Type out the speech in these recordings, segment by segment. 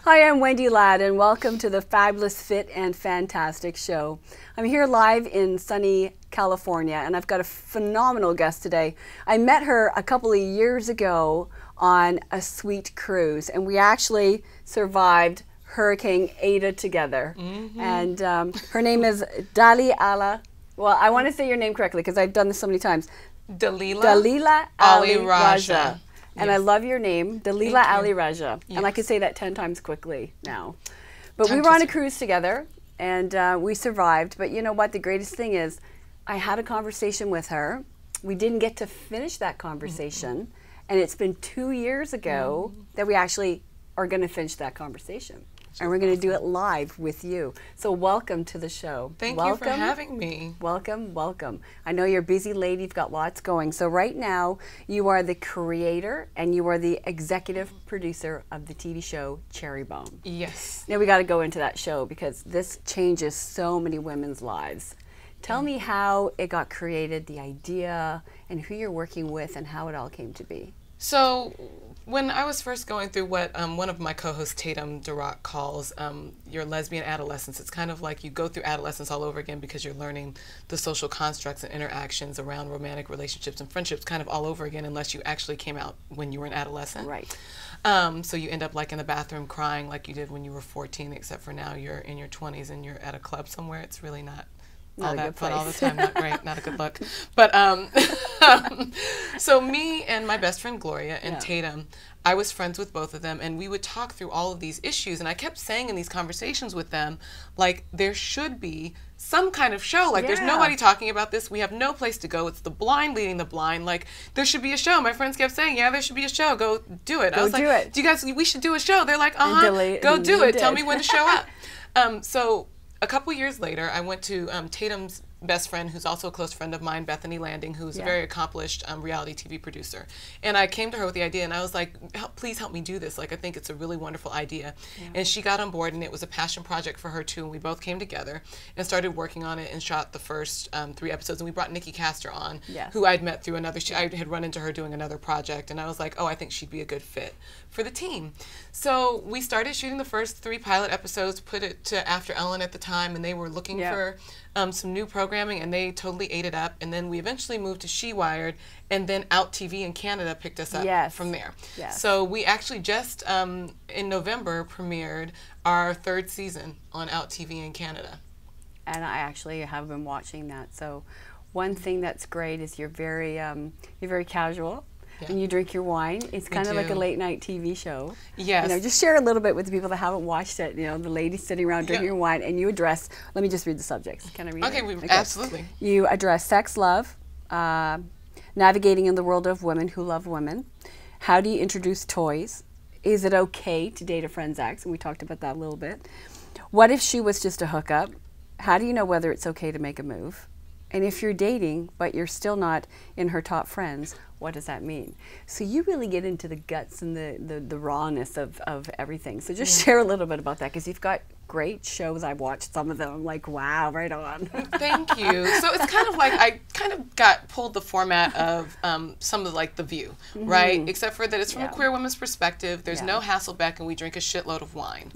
Hi, I'm Wendy Ladd, and welcome to the Fabulous Fit and Fantastic Show. I'm here live in sunny California, and I've got a phenomenal guest today. I met her a couple of years ago on a sweet cruise, and we actually survived Hurricane Ada together. And her name is Dalila Ali. Well, I want to say your name correctly because I've done this so many times. Dalila Ali Rajah. And yes. I love your name, Dalila Ali Rajah. Yes. And I could say that 10 times quickly now. But we were on a cruise together, and we survived. But you know what? The greatest thing is I had a conversation with her. We didn't get to finish that conversation. And it's been 2 years ago that we actually are going to finish that conversation. And we're going to do it live with you. So welcome to the show. Thank you for having me. Welcome, welcome. I know you're a busy lady. You've got lots going. So right now, you are the creator and you are the executive producer of the TV show Cherry Bomb. Yes. Now we got to go into that show because this changes so many women's lives. Tell me how it got created, the idea, and who you're working with and how it all came to be. So when I was first going through what one of my co-hosts, Tatum Durock, calls your lesbian adolescence, it's kind of like you go through adolescence all over again because you're learning the social constructs and interactions around romantic relationships and friendships kind of all over again unless you actually came out when you were an adolescent. Right. So you end up like in the bathroom crying like you did when you were 14, except for now you're in your 20s and you're at a club somewhere. It's really not all that fun all the time, not great, not a good look. But so me and my best friend Gloria and Tatum, I was friends with both of them, and we would talk through all of these issues. And I kept saying in these conversations with them, like, there should be some kind of show. Like, there's nobody talking about this. We have no place to go. It's the blind leading the blind. Like, there should be a show. My friends kept saying, yeah, there should be a show. Go do it. I was like, do you guys, we should do a show. They're like, go do it. Tell me when to show up. So a couple years later, I went to Tatum's best friend, who's also a close friend of mine, Bethany Landing, who's a very accomplished reality TV producer. And I came to her with the idea, and I was like, please help me do this. Like, I think it's a really wonderful idea. And she got on board, and it was a passion project for her, too. And we both came together and started working on it and shot the first 3 episodes. And we brought Nikki Castor on, who I'd met through another, I had run into her doing another project. And I was like, oh, I think she'd be a good fit for the team. So we started shooting the first 3 pilot episodes, put it to After Ellen at the time, and they were looking for some new programming, and they totally ate it up. And then we eventually moved to She Wired, and then Out TV in Canada picked us up from there. So we actually just in November premiered our 3rd season on Out TV in Canada. And I actually have been watching that. So one thing that's great is you're very casual. And you drink your wine. It's kind of like a late night TV show. Yes. You know, just share a little bit with the people that haven't watched it. You know, the ladies sitting around drinking your wine, and you address. Let me just read the subjects. Can I read it? Okay, absolutely. You address sex, love, navigating in the world of women who love women. How do you introduce toys? Is it okay to date a friend's ex? And we talked about that a little bit. What if she was just a hookup? How do you know whether it's okay to make a move? And if you're dating, but you're still not in her top friends, what does that mean? So you really get into the guts and the rawness of everything. So just share a little bit about that, because you've got great shows. I've watched some of them. I'm like, wow, right on. Thank you. So it's kind of like I kind of got pulled the format of some of like The View, right? Except for that it's from a queer woman's perspective. There's no Hasselbeck, and we drink a shitload of wine.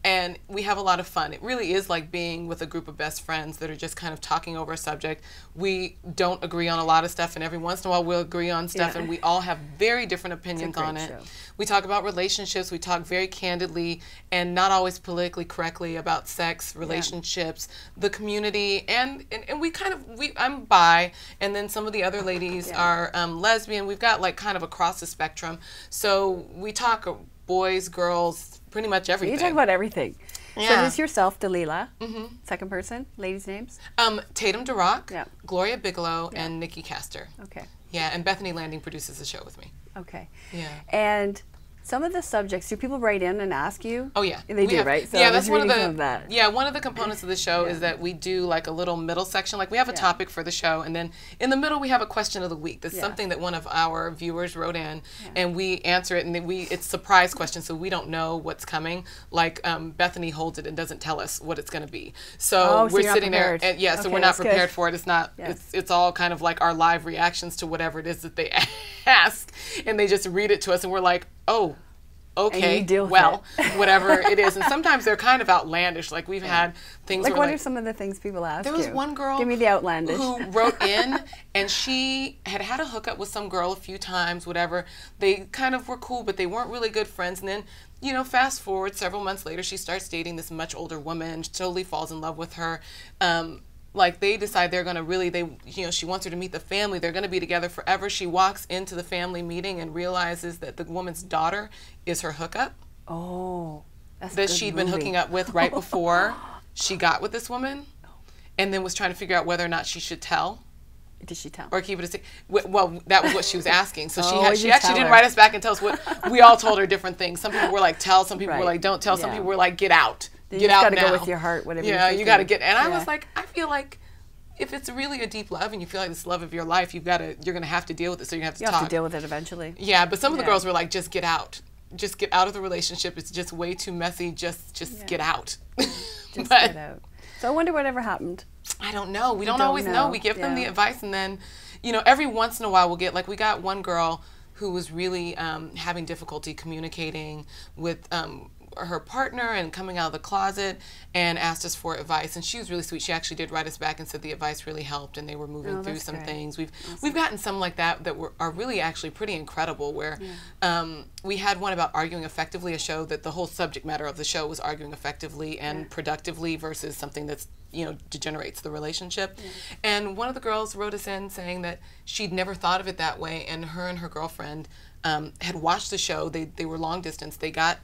And we have a lot of fun. It really is like being with a group of best friends that are just kind of talking over a subject. We don't agree on a lot of stuff, and every once in a while we'll agree on stuff, and we all have very different opinions on it. We talk about relationships. We talk very candidly and not always politically correctly about sex, relationships, the community, and we kind of, I'm bi, and then some of the other ladies are lesbian. We've got like kind of across the spectrum. So we talk boys, girls, pretty much everything. You talk about everything. So this yourself, Dalila, second person, ladies' names? Tatum Durock, Gloria Bigelow, and Nikki Castor. Okay. Yeah, and Bethany Landing produces the show with me. Okay. Yeah. And some of the subjects, do people write in and ask you? Oh yeah, they do, right? So yeah, that's one of the. Yeah, one of the components of the show is that we do like a little middle section. Like we have a topic for the show, and then in the middle we have a question of the week. That's something that one of our viewers wrote in, and we answer it, and then it's surprise questions, so we don't know what's coming. Like Bethany holds it and doesn't tell us what it's going to be. So we're sitting there, and so we're not prepared for it. It's not. It's all kind of like our live reactions to whatever it is that they ask, and they just read it to us, and we're like, oh. okay, well, whatever it is. And sometimes they're kind of outlandish. Like we've had things like, where, what like, are some of the things people ask there was one girl, give me the outlandish, who wrote in, and she had had a hookup with some girl a few times, whatever. They kind of were cool, but they weren't really good friends. And then, you know, fast forward several months later, she starts dating this much older woman, totally falls in love with her. Like they decide they're going to really, you know, she wants her to meet the family. They're going to be together forever. She walks into the family meeting and realizes that the woman's daughter is her hookup. Oh, that's that she'd been hooking up with right before she got with this woman, and then was trying to figure out whether or not she should tell. Did she tell? Or keep it a secret? Well, that was what she was asking. So she actually didn't her? write us back and tell us what we all told her different things. Some people were like, tell. Some people were like, don't tell. Some people were like, get out. Get out now. You got to go with your heart, whatever. Yeah, you got to get. And I was like, I feel like if it's really a deep love and you feel like this love of your life, you're going to have to deal with it. So you have to talk. You have to deal with it eventually. Yeah, but some of the girls were like, just get out. Just get out of the relationship. It's just way too messy. Just get out. Just get out. So I wonder whatever happened. I don't know. We don't always know. We give them the advice, and then, you know, every once in a while we'll get, like, we got one girl who was really having difficulty communicating with her partner and coming out of the closet, and asked us for advice, and she was really sweet. She actually did write us back and said the advice really helped, and they were moving through some things. We've gotten some like that are really actually pretty incredible, where we had one about arguing effectively, a show that the whole subject matter of the show was arguing effectively and productively versus something that's, you know, degenerates the relationship. And one of the girls wrote us in saying that she'd never thought of it that way, and her girlfriend had watched the show. They were long distance. They got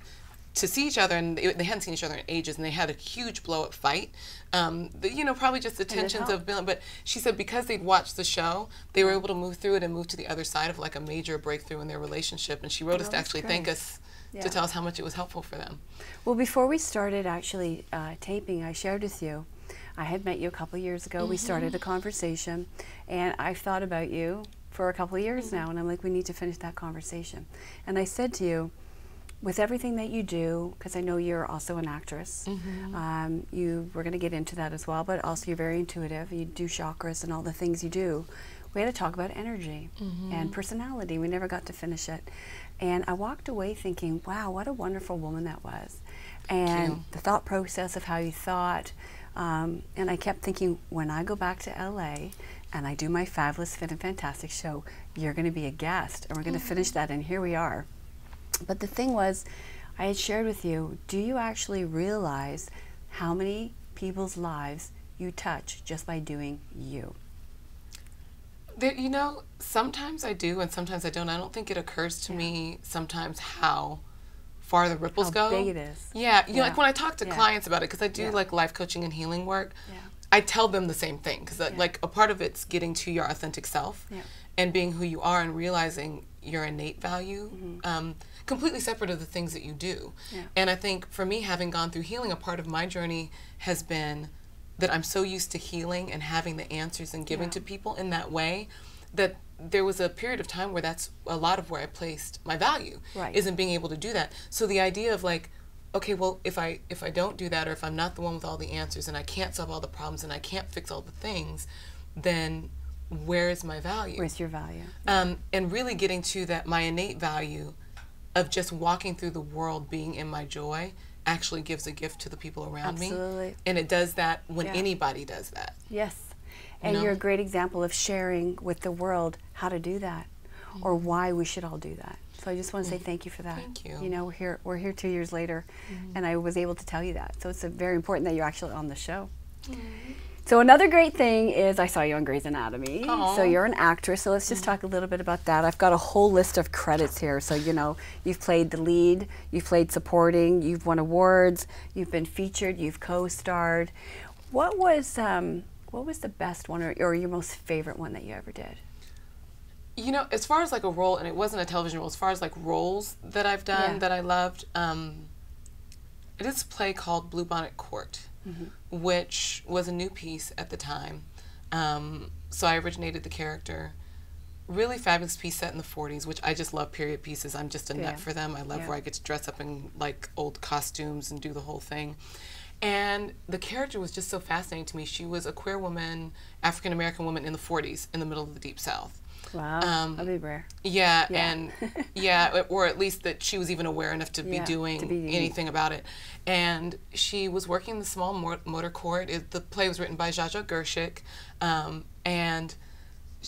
to see each other, and they hadn't seen each other in ages, and they had a huge blow-up fight. You know, probably just the tensions of building. But she said because they'd watched the show, they were able to move through it and move to the other side of like a major breakthrough in their relationship. And she wrote us to actually thank us, to tell us how much it was helpful for them. Well, before we started actually taping, I shared with you, I had met you a couple years ago. We started a conversation, and I've thought about you for a couple of years now, and I'm like, we need to finish that conversation. And I said to you, with everything that you do, because I know you're also an actress, we're going to get into that as well, but also you're very intuitive. You do chakras and all the things you do. We had to talk about energy and personality. We never got to finish it. And I walked away thinking, wow, what a wonderful woman that was. And the thought process of how you thought. And I kept thinking, when I go back to LA and I do my Fabulous Fit and Fantastic show, you're going to be a guest. And we're going to finish that, and here we are. But the thing was, I had shared with you, do you actually realize how many people's lives you touch just by doing you? You know, sometimes I do and sometimes I don't. I don't think it occurs to me sometimes how far the ripples go. How big it is. Yeah, you know, like when I talk to clients about it, because I do like life coaching and healing work, I tell them the same thing, because like a part of it's getting to your authentic self and being who you are and realizing your innate value, completely separate of the things that you do. And I think for me, having gone through healing, a part of my journey has been that I'm so used to healing and having the answers and giving to people in that way, that there was a period of time where that's a lot of where I placed my value, isn't being able to do that. So the idea of like, okay, well, if I don't do that, or if I'm not the one with all the answers and I can't solve all the problems and I can't fix all the things, then where is my value? Where's your value? And really getting to that, my innate value of just walking through the world being in my joy actually gives a gift to the people around me. And it does that when anybody does that. Yes. And you're a great example of sharing with the world how to do that, or why we should all do that. So I just want to say thank you for that. Thank you. You know, we're here 2 years later, and I was able to tell you that. So it's very important that you're actually on the show. So another great thing is I saw you on Grey's Anatomy. So you're an actress, so let's just talk a little bit about that. I've got a whole list of credits here. So, you know, you've played the lead, you've played supporting, you've won awards, you've been featured, you've co-starred. What was the best one, or your most favorite one that you ever did? You know, as far as like a role, and it wasn't a television role, as far as like roles that I've done that I loved, it is a play called Bluebonnet Court, which was a new piece at the time. So I originated the character. Really fabulous piece set in the 40s, which I just love period pieces. I'm just a nut for them. I love where I get to dress up in like old costumes and do the whole thing. And the character was just so fascinating to me. She was a queer woman, African-American woman in the 40s, in the middle of the Deep South. Wow, that'd be rare. Yeah, and or at least that she was even aware enough to be doing anything about it. And she was working the small motor court. The play was written by Jaja Gershik, and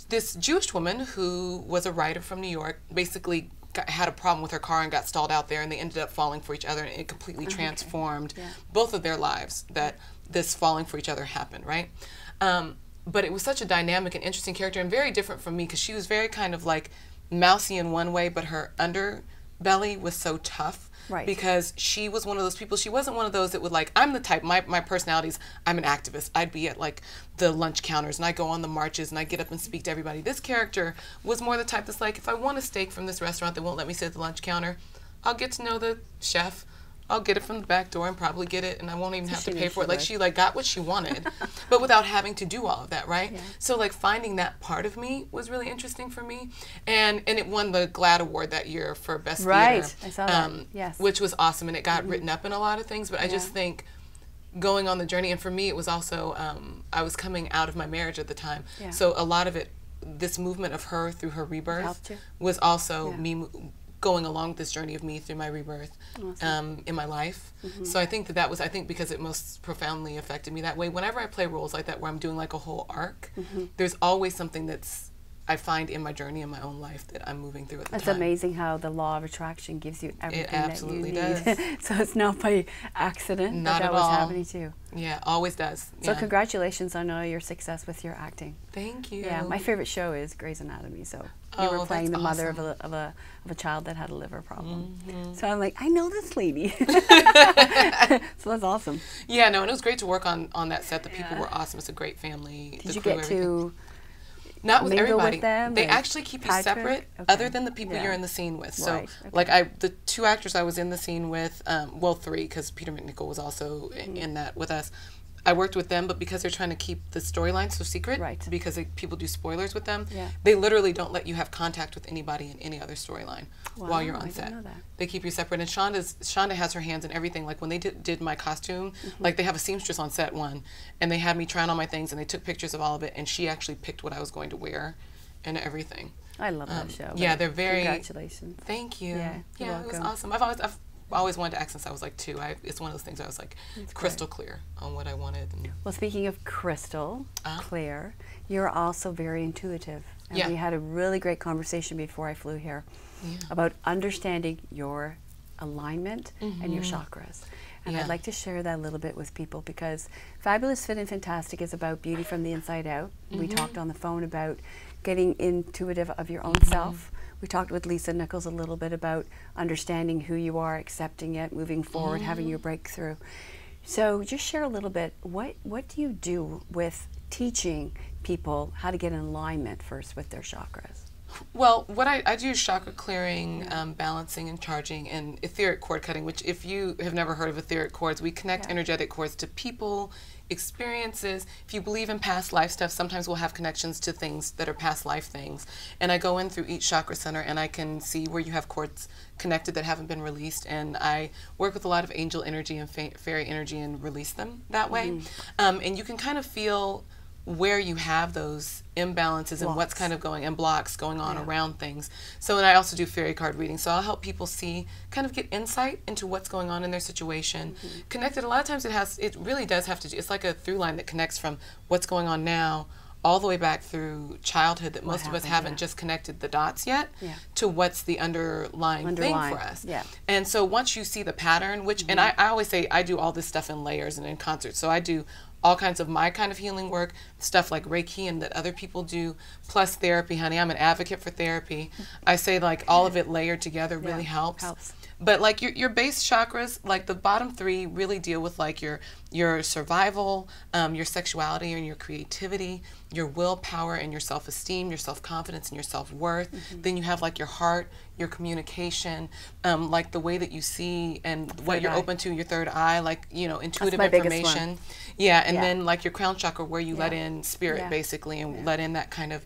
this Jewish woman who was a writer from New York basically had a problem with her car and got stalled out there, and they ended up falling for each other, and it completely transformed both of their lives, that this falling for each other happened, right? But it was such a dynamic and interesting character, and very different from me, because she was very kind of like mousy in one way, but her underbelly was so tough. Right. Because she was one of those people, she wasn't one of those that would like, I'm the type, my personality is, I'm an activist. I'd be at like the lunch counters and I go on the marches and I get up and speak to everybody. This character was more the type that's like, if I want a steak from this restaurant that won't let me sit at the lunch counter, I'll get to know the chef. I'll get it from the back door and probably get it, and I won't even have to pay for it. Like, she like got what she wanted, but without having to do all of that, right? Yeah. So like finding that part of me was really interesting for me, and it won the GLAAD award that year for Best Theater. Right, I saw that. Yes, which was awesome, and it got written up in a lot of things. But I just think going on the journey, and for me, it was also I was coming out of my marriage at the time, so a lot of it, this movement of her through her rebirth, was also me going along this journey of me through my rebirth in my life. So I think that was, I think because it most profoundly affected me that way. Whenever I play roles like that where I'm doing like a whole arc, there's always something that's, I find in my journey in my own life that I'm moving through at the time. It's amazing how the law of attraction gives you everything that you need. It absolutely does. So it's not by accident not that was happening to you. Yeah, always does. So congratulations on all your success with your acting. Thank you. Yeah, my favorite show is Grey's Anatomy. So you were playing the mother of a child that had a liver problem. So I'm like, I know this lady. So that's awesome. Yeah, no, and it was great to work on that set. The people were awesome. It's a great family. Did you get to not with everybody. With them, they actually keep you separate, other than the people you're in the scene with. So, like the 2 actors I was in the scene with, well, 3, because Peter McNichol was also in that with us. I worked with them, but because they're trying to keep the storyline so secret, because people do spoilers with them, they literally don't let you have contact with anybody in any other storyline while you're on set. Didn't know that. They keep you separate, and Shonda has her hands in everything. Like when they did my costume, like they have a seamstress on set and they had me trying on my things, and they took pictures of all of it, and she actually picked what I was going to wear and everything. I love that show. Yeah, they're very. Congratulations. Thank you. Yeah, it was awesome. I've always wanted to act since I was like 2. It's one of those things I was like crystal clear on what I wanted. Well, speaking of crystal clear, you're also very intuitive. And we had a really great conversation before I flew here about understanding your alignment and your chakras. And I'd like to share that a little bit with people, because Fabulous Fit and Fantastic is about beauty from the inside out. We talked on the phone about getting intuitive of your own self. We talked with Lisa Nichols a little bit about understanding who you are, accepting it, moving forward, having your breakthrough. So just share a little bit, what do you do with teaching people how to get in alignment first with their chakras? Well, what I do is chakra clearing, balancing and charging, and etheric cord cutting, which if you have never heard of etheric cords, we connect energetic cords to people, experiences. If you believe in past life stuff, sometimes we'll have connections to things that are past life things. And I go in through each chakra center and I can see where you have cords connected that haven't been released, and I work with a lot of angel energy and fairy energy and release them that way. And you can kind of feel where you have those imbalances and what's kind of going, and blocks going on around things. So, and I also do fairy card reading, so I'll help people see, kind of get insight into what's going on in their situation. Connected, a lot of times it really does have to do, it's like a through line that connects from what's going on now all the way back through childhood, that most of us haven't just connected the dots yet to what's the underlying thing for us. And so once you see the pattern, which, and I always say I do all this stuff in layers and in concert, so I do all kinds of my kind of healing work, stuff like Reiki and that other people do, plus therapy, honey. I'm an advocate for therapy. I say like all of it layered together really helps. But like your base chakras, like the bottom 3 really deal with like your survival, your sexuality and your creativity, your willpower and your self-esteem, your self-confidence and your self-worth. Then you have like your heart, your communication, like the way that you see and what you're open to, your third eye, like, you know, intuitive information. Yeah, and then like your crown chakra, where you let in spirit basically, and let in that kind of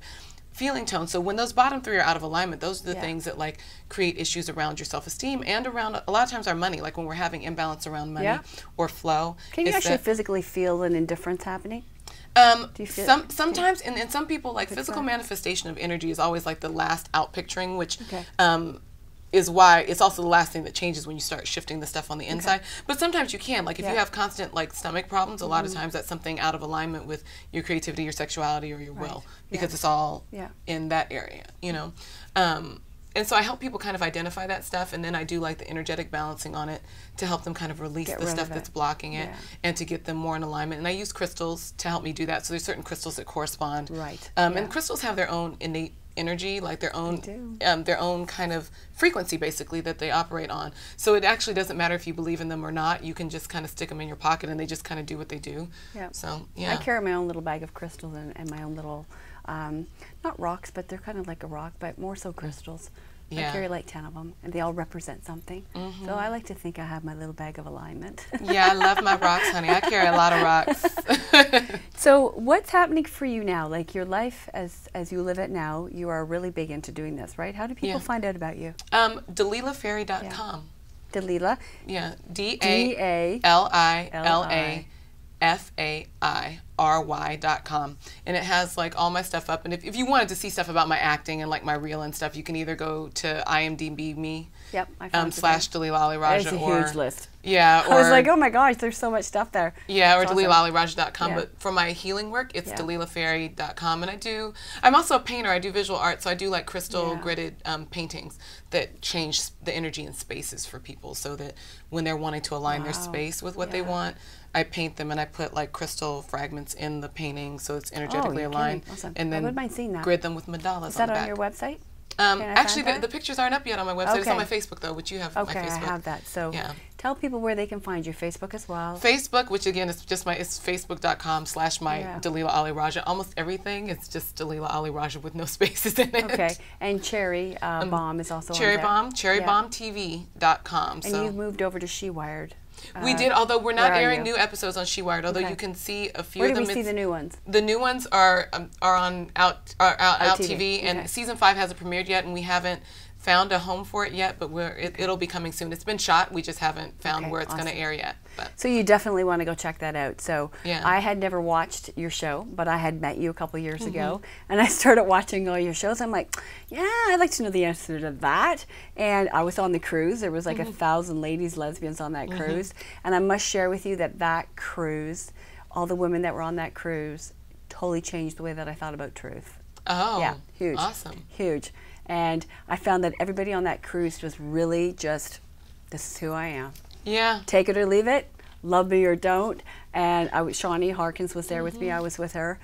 feeling tone. So when those bottom 3 are out of alignment, those are the things that like create issues around your self-esteem and around a lot of times our money, like when we're having imbalance around money or flow. Can you actually physically feel an indifference happening? Do you feel, Sometimes, and some people, like physical manifestation of energy is always like the last out picturing, which is why it's also the last thing that changes when you start shifting the stuff on the inside. But sometimes you can, like if you have constant like stomach problems, a lot of times that's something out of alignment with your creativity, your sexuality, or your will, because it's all in that area, you know. And so I help people kind of identify that stuff, and then I do like the energetic balancing on it to help them kind of release the stuff that's blocking it and to get them more in alignment. And I use crystals to help me do that. So there's certain crystals that correspond. And crystals have their own innate energy, like their own kind of frequency basically that they operate on. So it actually doesn't matter if you believe in them or not. You can just kind of stick them in your pocket and they just kind of do what they do. So I carry my own little bag of crystals and my own little not rocks, but they're kind of like a rock, but more so crystals. I carry like 10 of them, and they all represent something. So I like to think I have my little bag of alignment. I love my rocks, honey. I carry a lot of rocks. So what's happening for you now? Like your life as you live it now, you are really big into doing this, right? How do people find out about you? DalilaFairy.com. Dalila? Yeah. DalilaFairy.com, and it has like all my stuff up. And if you wanted to see stuff about my acting and like my reel and stuff, you can either go to IMDb me slash Dalila Ali Rajah. It's a huge list. Yeah, I was like, oh my gosh, there's so much stuff there. Yeah, or DalilaAliRajah.com. But for my healing work, it's DalilaFairy.com. And I'm also a painter. I do visual art, so I do like crystal gridded paintings that change the energy in spaces for people, so that when they're wanting to align their space with what they want, I paint them and I put like crystal fragments in the painting so it's energetically aligned. Awesome. And then grid them with mandalas. Is that on the on your website? Actually, the pictures aren't up yet on my website. It's on my Facebook though, which you have my Facebook. Okay, I have that. So tell people where they can find you. Facebook as well. Facebook, which again is just it's facebook.com/my Dalila Ali Rajah. Almost everything is just Dalila Ali Rajah with no spaces in it. Okay, and Cherry Bomb is also Cherry on Bomb, cherrybombtv.com. And you've moved over to She Wired. We did, although we're not airing new episodes on She Wired, although you can see a few of them. Where do we see the new ones? The new ones are on Out TV, and season 5 hasn't premiered yet, and we haven't found a home for it yet, but it'll be coming soon. It's been shot, we just haven't found where it's going to air yet. But. So you definitely want to go check that out. So I had never watched your show, but I had met you a couple years ago, and I started watching all your shows. I'm like, yeah, I'd like to know the answer to that. And I was on the cruise. There was like 1,000 ladies, lesbians on that cruise. And I must share with you that that cruise, all the women that were on that cruise, totally changed the way that I thought about truth. Oh, yeah, huge. Awesome. Huge. And I found that everybody on that cruise was really just, this is who I am. Yeah. Take it or leave it, love me or don't. And Shawnee Harkins was there with me. I was with her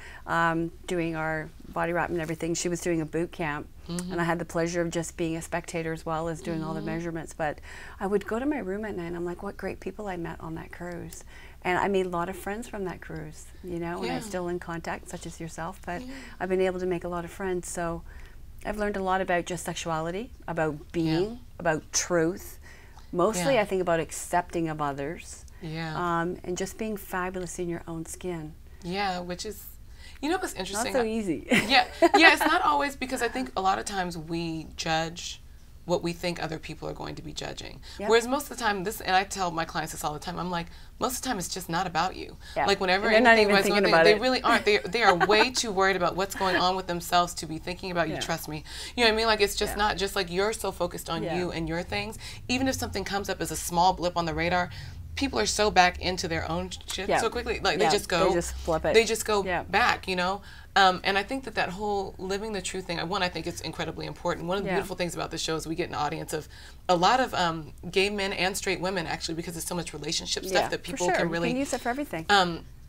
doing our body wrap and everything. She was doing a boot camp. And I had the pleasure of just being a spectator as well as doing all the measurements. But I would go to my room at night and I'm like, what great people I met on that cruise. And I made a lot of friends from that cruise, you know, and I'm still in contact, such as yourself. But I've been able to make a lot of friends. So I've learned a lot about just sexuality, about being, about truth. Mostly I think about accepting of others. And just being fabulous in your own skin. Yeah, which is, you know what's interesting? Not so easy. It's not always, because I think a lot of times we judge what we think other people are going to be judging. Whereas most of the time, and I tell my clients this all the time, I'm like, most of the time it's just not about you. Like whenever anything is going on, they really aren't. They are way too worried about what's going on with themselves to be thinking about you, trust me. You know what I mean? Like it's just not just like you're so focused on you and your things. Even if something comes up as a small blip on the radar, people are so back into their own shit so quickly. Like they just go, they just flip it. They just go back, you know? And I think that whole living the truth thing, I think it's incredibly important. One of the beautiful things about the show is we get an audience of a lot of gay men and straight women, actually, because there's so much relationship stuff that people can really use it for everything.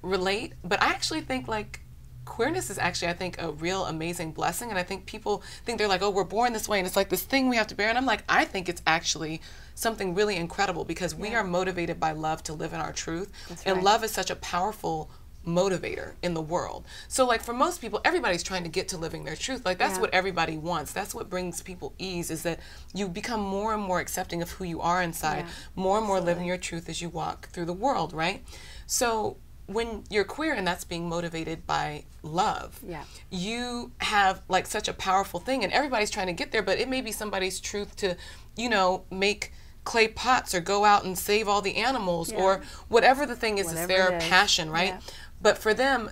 Relate. But I actually think like queerness is actually, I think, a real amazing blessing. And I think people think they're like, oh, we're born this way and it's like this thing we have to bear. And I'm like, I think it's actually something really incredible, because we are motivated by love to live in our truth. And love is such a powerful motivator in the world. So like for most people, everybody's trying to get to living their truth. Like that's what everybody wants. That's what brings people ease, is that you become more and more accepting of who you are inside, more and more living your truth as you walk through the world, right? So when you're queer and that's being motivated by love, you have like such a powerful thing, and everybody's trying to get there, but it may be somebody's truth to, you know, make clay pots or go out and save all the animals or whatever the thing is, their passion, right? But for them,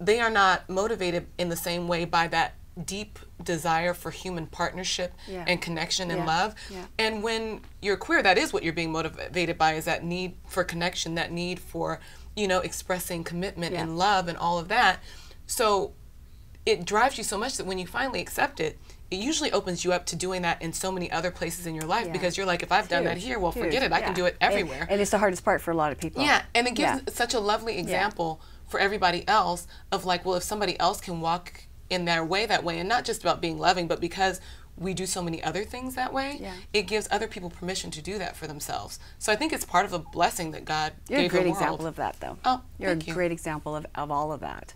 they are not motivated in the same way by that deep desire for human partnership and connection and love. And when you're queer, that is what you're being motivated by, is that need for connection, that need for, you know, expressing commitment and love and all of that. So it drives you so much that when you finally accept it, it usually opens you up to doing that in so many other places in your life, because you're like, if I've done that here, well, forget it, I can do it everywhere. And it's the hardest part for a lot of people. Yeah, and it gives such a lovely example for everybody else of like, well, if somebody else can walk in their way that way, and not just about being loving, but because we do so many other things that way, it gives other people permission to do that for themselves. So I think it's part of a blessing that God gave the world. You're a great example of that, though. Oh, You're a great example of all of that.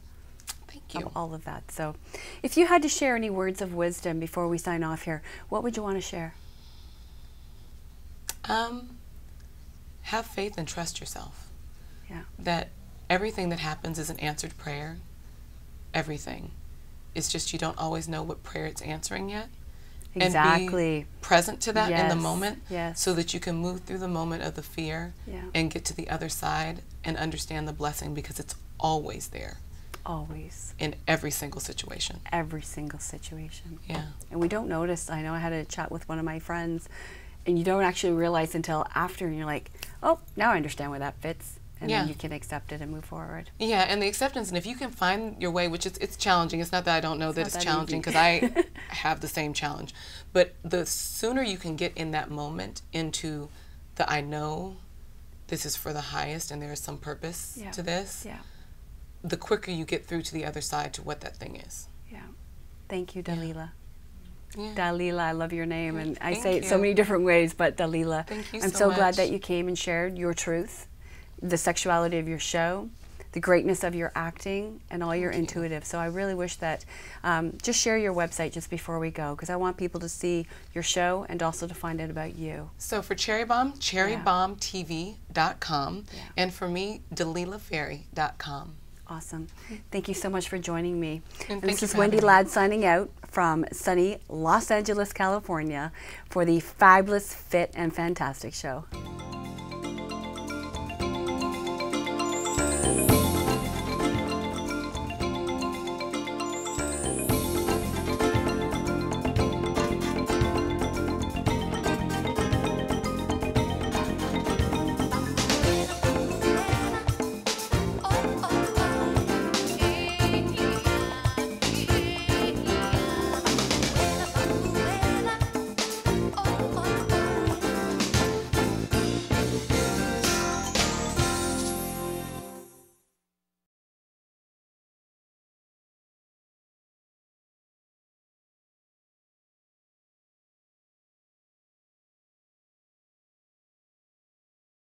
Thank you. Of all of that. So if you had to share any words of wisdom before we sign off here, what would you want to share? Have faith and trust yourself. Yeah. That everything that happens is an answered prayer. Everything. It's just you don't always know what prayer it's answering yet. Exactly. And be present to that in the moment, Yes. so that you can move through the moment of the fear and get to the other side and understand the blessing, because it's always there. Always. In every single situation. Every single situation. Yeah. And we don't notice. I know I had a chat with one of my friends, and you don't actually realize until after, and you're like, oh, now I understand where that fits. And then you can accept it and move forward. Yeah, and the acceptance, and if you can find your way, which it's challenging. It's not that I don't know that it's challenging, because I have the same challenge. But the sooner you can get in that moment into the I know this is for the highest and there is some purpose to this, the quicker you get through to the other side to what that thing is. Yeah. Thank you, Dalila. Yeah. Dalila, I love your name, and I say it so many different ways, but Dalila, thank you I'm so glad that you came and shared your truth, the sexuality of your show, the greatness of your acting, and all your intuitive. So I really wish that, just share your website just before we go, because I want people to see your show and also to find out about you. So for Cherry Bomb, cherrybombtv.com, and for me, DalilaFerry.com. Awesome. Thank you so much for joining me. And this is Wendy Ladd signing out from sunny Los Angeles, California, for the Fabulous Fit and Fantastic Show.